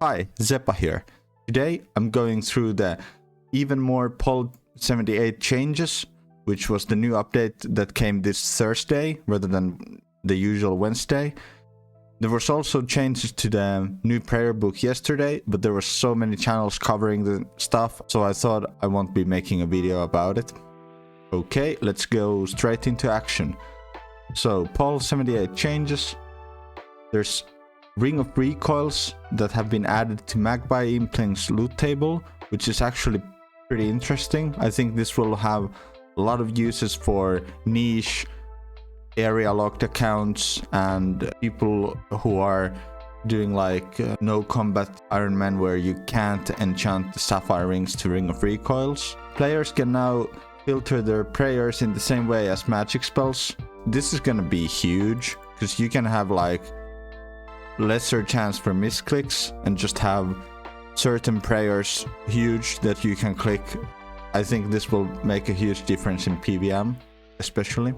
Hi, Zepa here. Today I'm going through the even more Pol 78 changes, which was the new update that came this Thursday rather than the usual Wednesday. There was also changes to the new prayer book yesterday, but there were so many channels covering the stuff, so I thought I won't be making a video about it. Okay, let's go straight into action. So, Pol 78 changes. There's Ring of Recoils that have been added to Magpie Implings loot table, which is actually pretty interesting. I think this will have a lot of uses for niche area locked accounts and people who are doing like no combat Iron Man where you can't enchant the sapphire rings to Ring of Recoils. Players can now filter their prayers in the same way as magic spells. This is gonna be huge because you can have like lesser chance for misclicks and just have certain prayers huge that you can click. I think this will make a huge difference in PvM especially.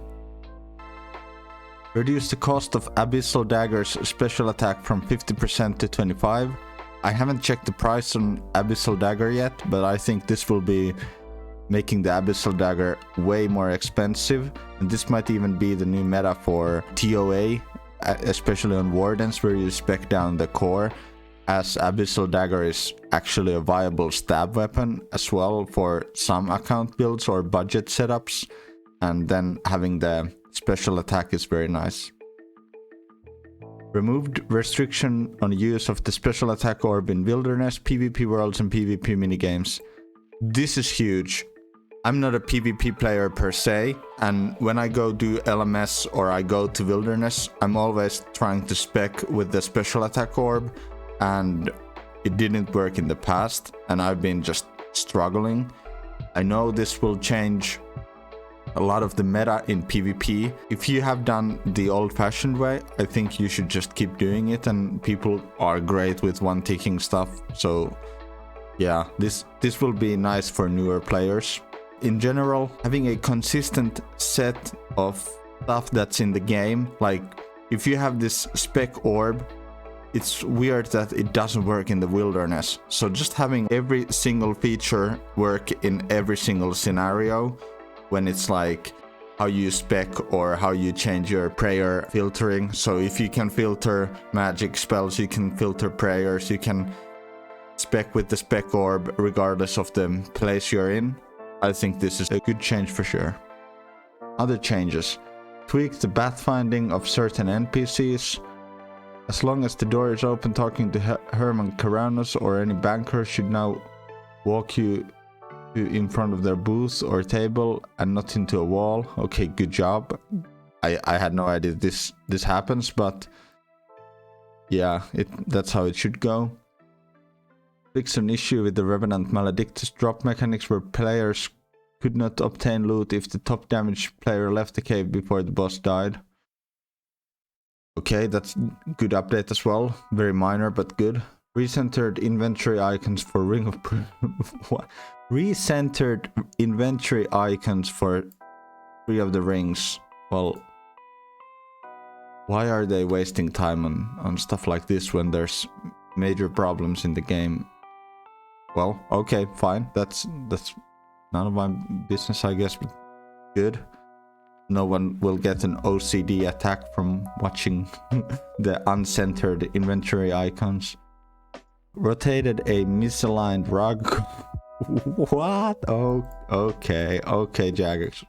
Reduce the cost of Abyssal Dagger's special attack from 50% to 25%. I haven't checked the price on Abyssal Dagger yet, but I think this will be making the Abyssal Dagger way more expensive, and this might even be the new meta for TOA, especially on Wardens where you spec down the core, as Abyssal Dagger is actually a viable stab weapon as well for some account builds or budget setups, and then having the special attack is very nice. Removed restriction on use of the special attack orb in Wilderness, PvP worlds and PvP minigames. This is huge. I'm not a PvP player per se, and when I go do LMS or I go to Wilderness, I'm always trying to spec with the special attack orb, and it didn't work in the past, and I've been just struggling. I know this will change a lot of the meta in PvP. If you have done the old-fashioned way, I think you should just keep doing it, and people are great with one-ticking stuff, so yeah, this will be nice for newer players. In general, having a consistent set of stuff that's in the game, like if you have this spec orb, it's weird that it doesn't work in the Wilderness. So just having every single feature work in every single scenario, when it's like how you spec or how you change your prayer filtering. So if you can filter magic spells, you can filter prayers, you can spec with the spec orb regardless of the place you're in. I think this is a good change for sure. Other changes. Tweak the pathfinding of certain NPCs. As long as the door is open, talking to Herman Caranos or any banker should now walk you in front of their booth or table and not into a wall. Okay, good job. I had no idea this happens, but yeah, that's how it should go. Fix an issue with the Revenant Maledictus drop mechanics where players could not obtain loot if the top damage player left the cave before the boss died. Okay, that's good update as well. Very minor, but good. Recentered inventory icons for Ring of... What? Recentered inventory icons for 3 of the rings. Well, why are they wasting time on stuff like this when there's major problems in the game? Well, okay, fine. That's none of my business, I guess, but good. No one will get an OCD attack from watching the uncentered inventory icons. Rotated a misaligned rug. What? Oh, okay, Jagex.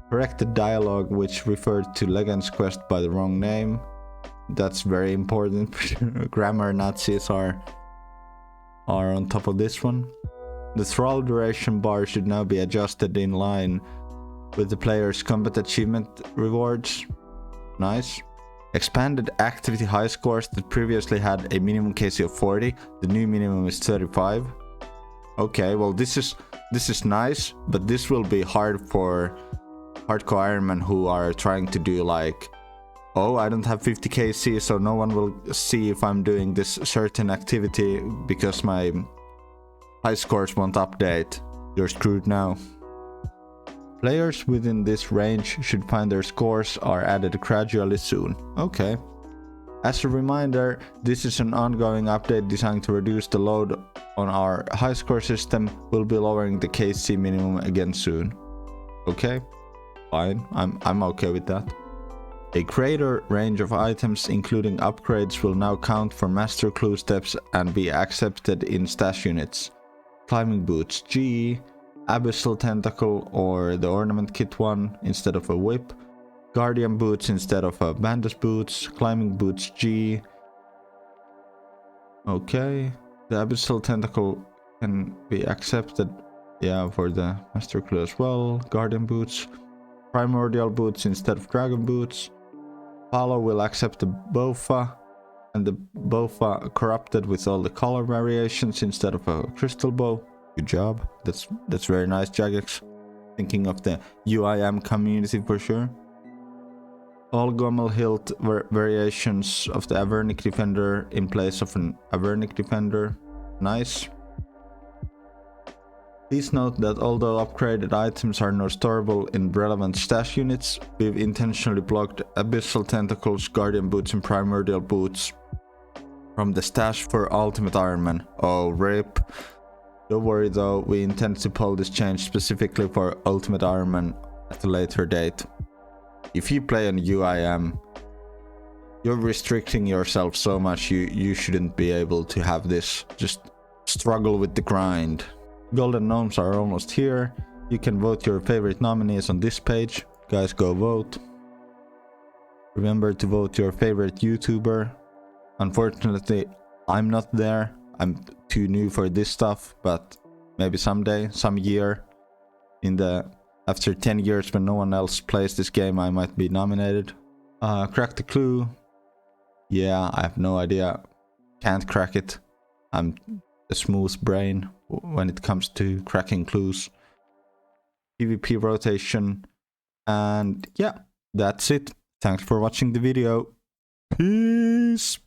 Corrected dialogue which referred to Legends Quest by the wrong name. That's very important. Grammar Nazis are on top of this one. The thrall duration bar should now be adjusted in line with the player's combat achievement rewards. Nice. Expanded activity high scores that previously had a minimum KC of 40. The new minimum is 35. Okay, well this is nice, but this will be hard for hardcore Ironmen who are trying to do like, oh, I don't have 50 KC, so no one will see if I'm doing this certain activity because my high scores won't update. You're screwed now. Players within this range should find their scores are added gradually soon. Okay. As a reminder, this is an ongoing update designed to reduce the load on our high score system. We'll be lowering the KC minimum again soon. Okay, fine, I'm okay with that. A greater range of items, including upgrades, will now count for master clue steps and be accepted in stash units. Climbing boots G, Abyssal Tentacle or the ornament kit one instead of a whip, Guardian boots instead of a bandage boots, climbing boots G. Okay, the Abyssal Tentacle can be accepted, yeah, for the master clue as well. Guardian boots, primordial boots instead of dragon boots. Palo will accept the Bofa, and the Bofa corrupted with all the color variations instead of a crystal bow. Good job. That's very nice, Jagex. Thinking of the UIM community for sure. All Gommel hilt variations of the Avernic Defender in place of an Avernic Defender. Nice. Please note that although upgraded items are now storable in relevant stash units, we've intentionally blocked Abyssal Tentacles, Guardian Boots and Primordial Boots from the stash for Ultimate Iron Man. Oh, rip. Don't worry though, we intend to pull this change specifically for Ultimate Iron Man at a later date. If you play on UIM, you're restricting yourself so much you shouldn't be able to have this. Just struggle with the grind. Golden Gnomes are almost here. You can vote your favorite nominees on this page. Guys, go vote. Remember to vote your favorite YouTuber. Unfortunately, I'm not there. I'm too new for this stuff, but maybe someday, some year, after 10 years when no one else plays this game, I might be nominated. Crack the clue. Yeah, I have no idea. Can't crack it. I'm a smooth brain when it comes to cracking clues. PvP rotation. And yeah, that's it. Thanks for watching the video. Peace.